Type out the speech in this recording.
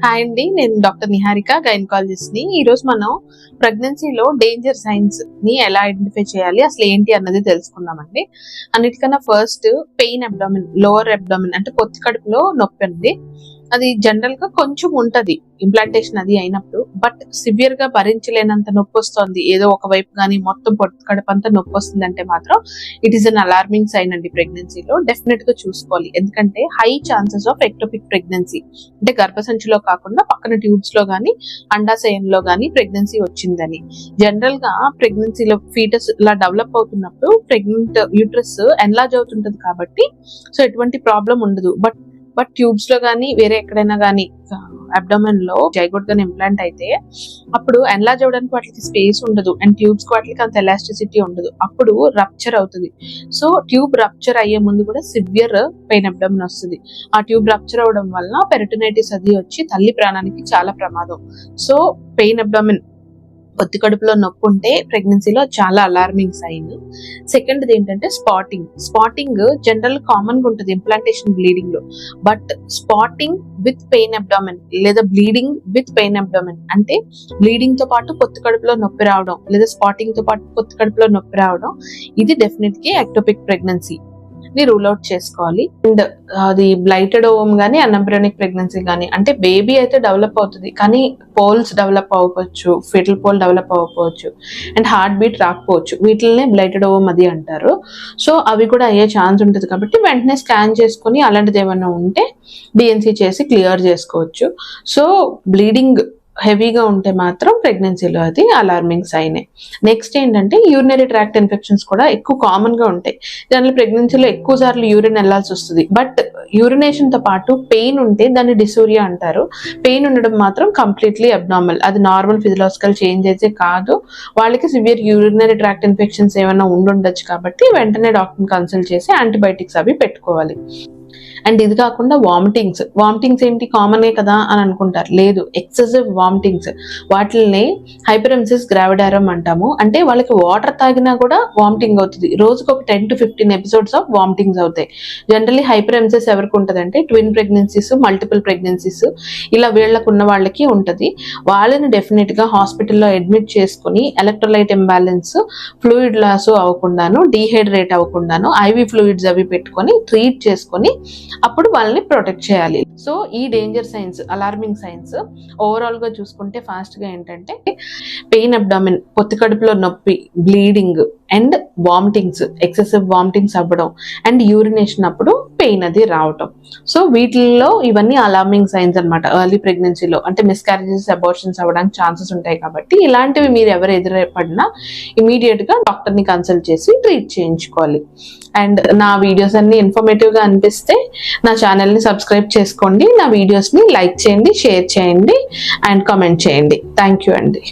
Hi అండి, నేను doctor Niharika, gynaecologist ని. ఈ రోజు మనం ప్రెగ్నెన్సీలో డేంజర్ సైన్స్ ని ఎలా ఐడెంటిఫై చేయాలి, అసలు ఏంటి అన్నది తెలుసుకుందామండి. అన్నిటికన్నా first pain abdomen, lower abdomen అంటే పొత్తి కడుపులో నొప్పి ఉంది. అది జనరల్ గా కొంచెం ఉంటది ఇంప్లాంటేషన్ అది అయినప్పుడు, బట్ సివియర్ గా భరించలేనంత నొప్పి వస్తుంది, ఏదో ఒక వైపు కానీ మొత్తం పొత్తి కడుపు అంతా నొప్పి వస్తుంది అంటే మాత్రం it is an alarming sign అండి. ప్రెగ్నెన్సీలో డెఫినెట్ గా చూసుకోవాలి, ఎందుకంటే high chances of ectopic pregnancy, అంటే గర్భసంచిలో కాకుండా పక్కన ట్యూబ్స్ లో గానీ అండాశయంలో గానీ ప్రెగ్నెన్సీ వచ్చిందని. జనరల్ గా ప్రెగ్నెన్సీలో ఫీటస్ ఇలా డెవలప్ అవుతున్నప్పుడు ప్రెగ్నెంట్ యూట్రస్ ఎన్లార్జ్ అవుతుంటది కాబట్టి సో ఎటువంటి ప్రాబ్లం ఉండదు. బట్ ట్యూబ్స్ లో గానీ వేరే ఎక్కడైనా గానీ అబ్డోమెన్ లో జైగోట్ గానీ ఇంప్లాంట్ అయితే అప్పుడు ఎన్లార్జ్ అవడానికి వాటికి స్పేస్ ఉండదు, అండ్ ట్యూబ్స్ కి వాటికి అంత ఎలాస్టిసిటీ ఉండదు, అప్పుడు రప్చర్ అవుతుంది. సో ట్యూబ్ రప్చర్ అయ్యే ముందు కూడా సివియర్ పెయిన్ అబ్డోమెన్ వస్తుంది. ఆ ట్యూబ్ రప్చర్ అవడం వల్ల పెరిటోనైటిస్ అది వచ్చి తల్లి ప్రాణానికి చాలా ప్రమాదం. సో పెయిన్ అబ్డోమెన్, పొత్తి కడుపులో నొప్పి ఉంటే ప్రెగ్నెన్సీలో చాలా అలార్మింగ్ సైన్. సెకండ్ ఏంటంటే స్పాటింగ్ జనరల్ కామన్ గా ఉంటుంది ఇంప్లాంటేషన్ బ్లీడింగ్ లో, but spotting with pain abdomen లేదా బ్లీడింగ్ విత్ పెయిన్ అబ్డామెన్ అంటే బ్లీడింగ్ తో పాటు పొత్తి కడుపులో నొప్పి రావడం లేదా స్పాటింగ్ తో పాటు పొత్తి కడుపులో నొప్పి రావడం, ఇది డెఫినెట్ గా ఎక్టోపిక్ ప్రెగ్నెన్సీ ని రూల్ అవుట్ చేసుకోవాలి. అండ్ అది బ్లైటెడ్ ఓవమ్ గానీ అన్ఎంబ్రియోనిక్ ప్రెగ్నెన్సీ గానీ, అంటే బేబీ అయితే డెవలప్ అవుతుంది కానీ పోల్స్ డెవలప్ అవ్వకపోవచ్చు, ఫెటల్ పోల్ డెవలప్ అవ్వకపోవచ్చు, అండ్ హార్ట్ బీట్ రాకపోవచ్చు, వీటినే బ్లైటెడ్ ఓవమ్ అది అంటారు. సో అవి కూడా అయ్యే ఛాన్స్ ఉంటుంది కాబట్టి వెంటనే స్కాన్ చేసుకుని అలాంటిది ఏమైనా ఉంటే డిఎన్సీ చేసి క్లియర్ చేసుకోవచ్చు. సో బ్లీడింగ్ హెవీగా ఉంటే మాత్రం ప్రెగ్నెన్సీలో అది అలార్మింగ్ సైనే. నెక్స్ట్ ఏంటంటే యూరినరీ ట్రాక్ట్ ఇన్ఫెక్షన్స్ కూడా ఎక్కువ కామన్ గా ఉంటాయి. దానిలో ప్రెగ్నెన్సీలో ఎక్కువ సార్లు యూరిన్ వెళ్లాల్సి వస్తుంది, బట్ యూరినేషన్ తో పాటు పెయిన్ ఉంటే దాన్ని డిసూరియా అంటారు. పెయిన్ ఉండడం మాత్రం కంప్లీట్లీ అబ్నార్మల్, అది నార్మల్ ఫిజియలాజికల్ చేంజ్ అయితే కాదు. వాళ్ళకి సివియర్ యూరినరీ ట్రాక్ట్ ఇన్ఫెక్షన్స్ ఏమైనా ఉండుండొచ్చు కాబట్టి వెంటనే డాక్టర్ని కన్సల్ట్ చేసి యాంటీబయాటిక్స్ అవి పెట్టుకోవాలి. అండ్ ఇది కాకుండా వామిటింగ్స్ ఏంటి కామనే కదా అని అనుకుంటారు, లేదు, ఎక్సెసివ్ వామిటింగ్స్, వాటిల్ని హైపరెమ్సిస్ గ్రావిడారం అంటాము. అంటే వాళ్ళకి వాటర్ తాగినా కూడా వామిటింగ్ అవుతుంది, రోజుకు ఒక 10 to 15 ఎపిసోడ్స్ ఆఫ్ వామిటింగ్స్ అవుతాయి. జనరల్లీ హైపరెమ్సిస్ ఎవరికి ఉంటుంది అంటే ట్విన్ ప్రెగ్నెన్సీస్, మల్టిపుల్ ప్రెగ్నెన్సీస్ ఇలా వీళ్ళకు ఉన్న వాళ్ళకి ఉంటుంది. వాళ్ళని డెఫినెట్ గా హాస్పిటల్లో అడ్మిట్ చేసుకుని ఎలక్ట్రోలైట్ ఇంబ్యాలెన్స్, ఫ్లూయిడ్ లాస్ అవ్వకుండాను, డీహైడ్రేట్ అవ్వకుండాను ఐవి ఫ్లూయిడ్స్ అవి పెట్టుకొని ట్రీట్ చేసుకొని అప్పుడు వాళ్ళని ప్రొటెక్ట్ చేయాలి. సో ఈ danger science, alarming science overall గా చూసుకుంటే ఫాస్ట్ గా ఏంటంటే పెయిన్ అబ్డామిన్, పొత్తి కడుపులో నొప్పి, bleeding and vomitings, excessive vomitings అవ్వడం, అండ్ యూరినేషన్ అప్పుడు పెయిన్ అది రావటం. సో వీటిల్లో ఇవన్నీ అలార్మింగ్ సైన్స్ అనమాట. ఎర్లీ ప్రెగ్నెన్సీలో అంటే మిస్క్యారేజెస్, అబార్షన్స్ అవ్వడానికి ఛాన్సెస్ ఉంటాయి కాబట్టి ఇలాంటివి మీరు ఎవరు ఎదురుపడినా ఇమీడియట్ గా డాక్టర్ ని కన్సల్ట్ చేసి ట్రీట్ చేయించుకోవాలి. అండ్ నా వీడియోస్ అన్ని ఇన్ఫర్మేటివ్ గా అనిపిస్తే నా ఛానల్ ని సబ్స్క్రైబ్ చేసుకోండి, నా వీడియోస్ ని లైక్ చేయండి, షేర్ చేయండి అండ్ కామెంట్ చేయండి. థ్యాంక్ యూ అండి.